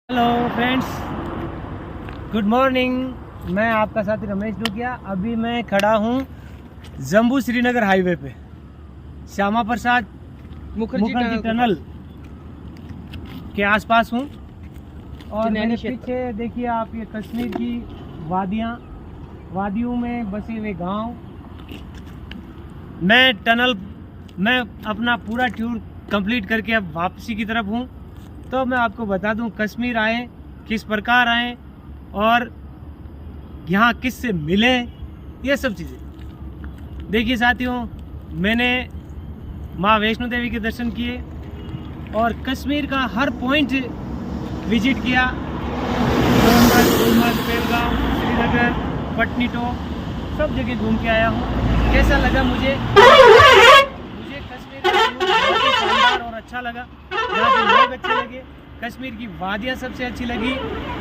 Hello friends, good morning. मैं आपका साथी रमेश डुकिया। अभी मैं खड़ा हूँ जम्बू श्रीनगर हाईवे पे, श्यामा प्रसाद मुखर्जी टनल के आसपास हूँ। और मेरे पीछे देखिए आप, ये कश्मीर की वादियों में बसे हुए गांव। मैं अपना पूरा टूर कंप्लीट करके अब वापसी की तरफ हूँ। तो मैं आपको बता दूं कश्मीर आए किस प्रकार आए और यहाँ किस से मिले, ये सब चीज़ें देखिए साथियों। मैंने माँ वैष्णो देवी के दर्शन किए और कश्मीर का हर पॉइंट विजिट किया। गुलमर्ग, पहलगाम, श्रीनगर, पटनीटॉप सब जगह घूम के आया हूँ। कैसा लगा मुझे कश्मीर का बहुत ही शानदार और अच्छा लगा। यहाँ के लोग अच्छे लगे, कश्मीर की वादियाँ सबसे अच्छी लगी।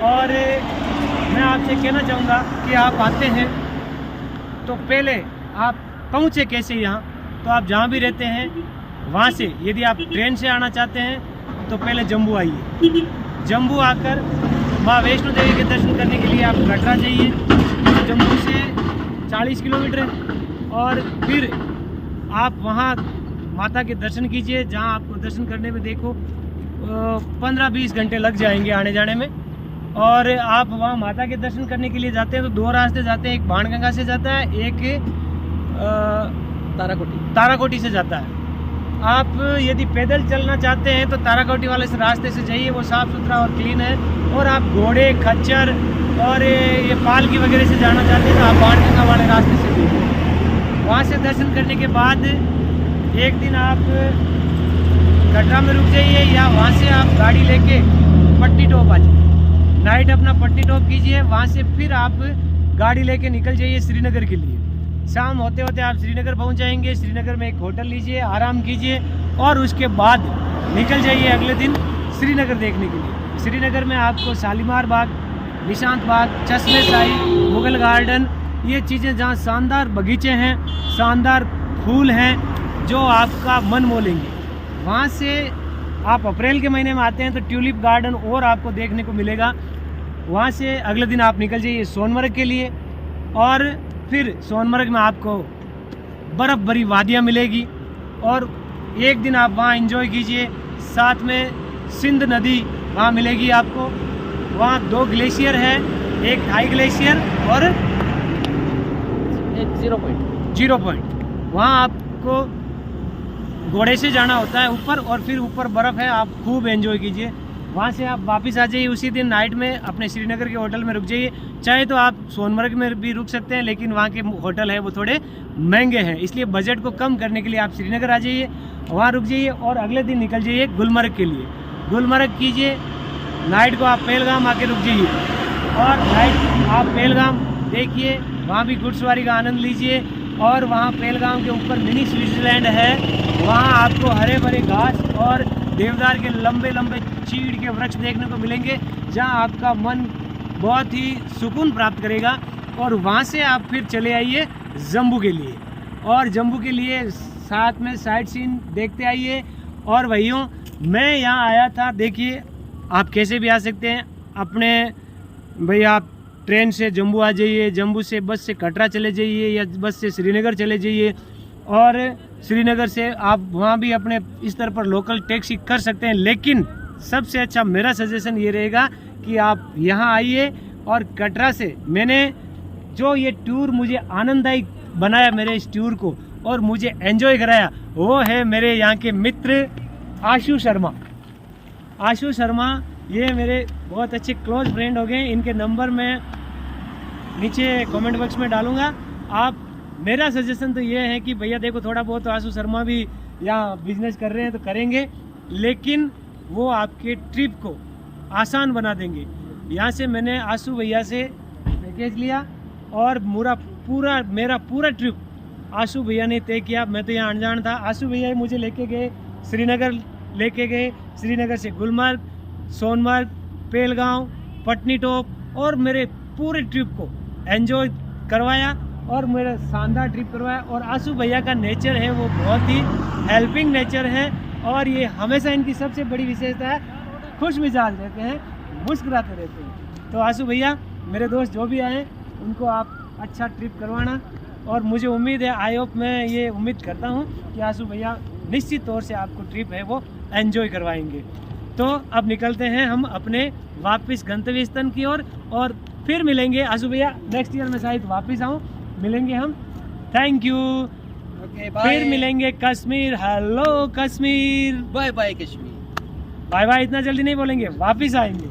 और मैं आपसे कहना चाहूँगा कि आप आते हैं तो पहले आप पहुँचे कैसे यहाँ, तो आप जहाँ भी रहते हैं वहाँ से यदि आप ट्रेन से आना चाहते हैं तो पहले जम्मू आइए। जम्मू आकर माँ वैष्णो देवी के दर्शन करने के लिए आप कटरा जाइए, जम्मू से 40 किलोमीटर है। और फिर आप वहाँ माता के दर्शन कीजिए, जहाँ आपको दर्शन करने में देखो 15-20 घंटे लग जाएंगे आने जाने में। और आप वहाँ माता के दर्शन करने के लिए जाते हैं तो दो रास्ते जाते हैं, एक बाणगंगा से जाता है, एक ताराकोटी से जाता है। आप यदि पैदल चलना चाहते हैं तो ताराकोटी वाले रास्ते से जाइए, वो साफ़ सुथरा और क्लीन है। और आप घोड़े, खच्चर और ये पालकी वगैरह से जाना चाहते हैं तो आप बाणगंगा वाले रास्ते से जाइए। वहाँ से दर्शन करने के बाद एक दिन आप कटरा में रुक जाइए या वहाँ से आप गाड़ी लेके पटनीटॉप आ जाइए। नाइट अपना पटनीटॉप कीजिए, वहाँ से फिर आप गाड़ी लेके निकल जाइए श्रीनगर के लिए। शाम होते होते आप श्रीनगर पहुँच जाएंगे। श्रीनगर में एक होटल लीजिए, आराम कीजिए और उसके बाद निकल जाइए अगले दिन श्रीनगर देखने के लिए। श्रीनगर में आपको शालीमार बाग, निशांत बाग, चश्मे शाही, मुगल गार्डन, ये चीज़ें जहाँ शानदार बगीचे हैं, शानदार फूल हैं जो आपका मन मोलेंगे। वहाँ से आप अप्रैल के महीने में आते हैं तो ट्यूलिप गार्डन और आपको देखने को मिलेगा। वहाँ से अगले दिन आप निकल जाइए सोनमर्ग के लिए और फिर सोनमर्ग में आपको बर्फ़ भरी वादियाँ मिलेगी और एक दिन आप वहाँ एंजॉय कीजिए। साथ में सिंध नदी वहाँ मिलेगी आपको। वहाँ 2 ग्लेशियर है, एक हाई ग्लेशियर और एक जीरो पॉइंट। वहाँ आपको घोड़े से जाना होता है ऊपर और फिर ऊपर बर्फ़ है, आप खूब एंजॉय कीजिए। वहाँ से आप वापस आ जाइए उसी दिन नाइट में अपने श्रीनगर के होटल में रुक जाइए। चाहे तो आप सोनमर्ग में भी रुक सकते हैं, लेकिन वहाँ के होटल है वो थोड़े महंगे हैं, इसलिए बजट को कम करने के लिए आप श्रीनगर आ जाइए, वहाँ रुक जाइए और अगले दिन निकल जाइए गुलमर्ग के लिए। गुलमर्ग कीजिए, नाइट को आप पहलगाम आके रुक जाइए और नाइट आप पहलगाम देखिए, वहाँ भी घुड़सवारी का आनंद लीजिए। और वहाँ पहलगाम के ऊपर मिनी स्विट्ज़रलैंड है, वहाँ आपको हरे भरे घास और देवदार के लंबे लंबे चीड़ के वृक्ष देखने को मिलेंगे, जहाँ आपका मन बहुत ही सुकून प्राप्त करेगा। और वहाँ से आप फिर चले आइए जम्मू के लिए और जम्मू के लिए साथ में साइट सीन देखते आइए। और भाइयों, मैं यहाँ आया था, देखिए आप कैसे भी आ सकते हैं अपने। भाई आप ट्रेन से जम्मू आ जाइए, जम्मू से बस से कटरा चले जाइए या बस से श्रीनगर चले जाइए और श्रीनगर से आप वहाँ भी अपने इस तरह पर लोकल टैक्सी कर सकते हैं। लेकिन सबसे अच्छा मेरा सजेशन ये रहेगा कि आप यहाँ आइए और कटरा से मैंने जो ये टूर मुझे आनंददायक बनाया, मेरे इस टूर को और मुझे एंजॉय कराया, वो है मेरे यहाँ के मित्र आशु शर्मा। आशु शर्मा ये मेरे बहुत अच्छे क्लोज फ्रेंड हो गए। इनके नंबर मैं नीचे कमेंट बॉक्स में डालूंगा। आप, मेरा सजेशन तो ये है कि भैया देखो, थोड़ा बहुत तो आशु शर्मा भी यहाँ बिजनेस कर रहे हैं तो करेंगे, लेकिन वो आपके ट्रिप को आसान बना देंगे। यहाँ से मैंने आशु भैया से पैकेज लिया और मेरा पूरा ट्रिप आशु भैया ने तय किया। मैं तो यहाँ अनजान था, आशु भैया मुझे लेके गए श्रीनगर, श्रीनगर से गुलमर्ग, सोनमर्ग, पहलगाम, पटनीटॉप और मेरे पूरे ट्रिप को एंजॉय करवाया और मेरा शानदार ट्रिप करवाया। और आशु भैया का नेचर है वो बहुत ही हेल्पिंग नेचर है और ये हमेशा इनकी सबसे बड़ी विशेषता है, खुश मिजाज रहते हैं। मुस्कुराते रहते हैं। तो आंसू भैया, मेरे दोस्त जो भी आए उनको आप अच्छा ट्रिप करवाना, और मुझे उम्मीद है, आई होप, मैं ये उम्मीद करता हूँ कि आंसू भैया निश्चित तौर से आपको ट्रिप है वो एंजॉय करवाएंगे। तो अब निकलते हैं हम अपने वापस गंतव्य स्थान की ओर, और फिर मिलेंगे। आंसू भैया नेक्स्ट ईयर में शायद वापस आऊँ, मिलेंगे हम। Thank you. Okay, bye. फिर मिलेंगे Kashmir. Hello Kashmir, bye bye Kashmir. Bye bye इतना जल्दी नहीं बोलेंगे, वापस आएंगे।